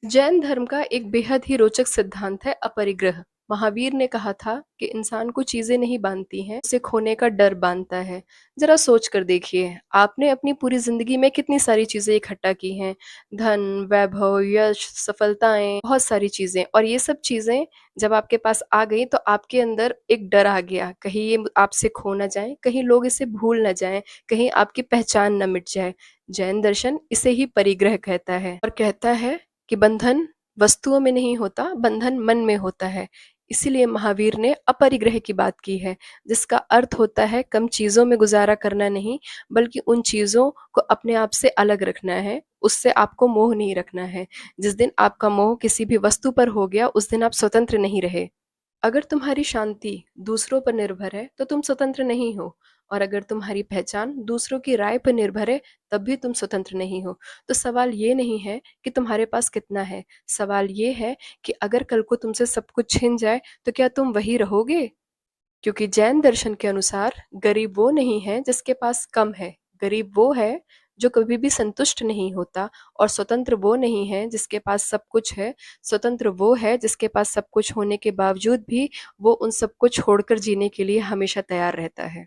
जैन धर्म का एक बेहद ही रोचक सिद्धांत है अपरिग्रह। महावीर ने कहा था कि इंसान को चीजें नहीं बांधती हैं, उसे खोने का डर बांधता है। जरा सोच कर देखिए, आपने अपनी पूरी जिंदगी में कितनी सारी चीजें इकट्ठा की हैं। धन, वैभव, यश, सफलताएं, बहुत सारी चीजें। और ये सब चीजें जब आपके पास आ गई तो आपके अंदर एक डर आ गया, कहीं ये आपसे खो ना जाए, कहीं लोग इसे भूल ना जाएं, कहीं आपकी पहचान न मिट जाए। जैन दर्शन इसे ही परिग्रह कहता है और कहता है कि बंधन वस्तुओं में नहीं होता, बंधन मन में होता है। इसीलिए महावीर ने अपरिग्रह की बात की है, जिसका अर्थ होता है कम चीजों में गुजारा करना नहीं, बल्कि उन चीजों को अपने आप से अलग रखना है। उससे आपको मोह नहीं रखना है। जिस दिन आपका मोह किसी भी वस्तु पर हो गया, उस दिन आप स्वतंत्र नहीं रहे। अगर तुम्हारी शांति दूसरों पर निर्भर है तो तुम स्वतंत्र नहीं हो। और अगर तुम्हारी पहचान दूसरों की राय पर निर्भर है, तब भी तुम स्वतंत्र नहीं हो। तो सवाल ये नहीं है कि तुम्हारे पास कितना है, सवाल ये है कि अगर कल को तुमसे सब कुछ छिन जाए तो क्या तुम वही रहोगे। क्योंकि जैन दर्शन के अनुसार गरीब वो नहीं है जिसके पास कम है, गरीब वो है जो कभी भी संतुष्ट नहीं होता। और स्वतंत्र वो नहीं है जिसके पास सब कुछ है, स्वतंत्र वो है जिसके पास सब कुछ होने के बावजूद भी वो उन सबको छोड़कर जीने के लिए हमेशा तैयार रहता है।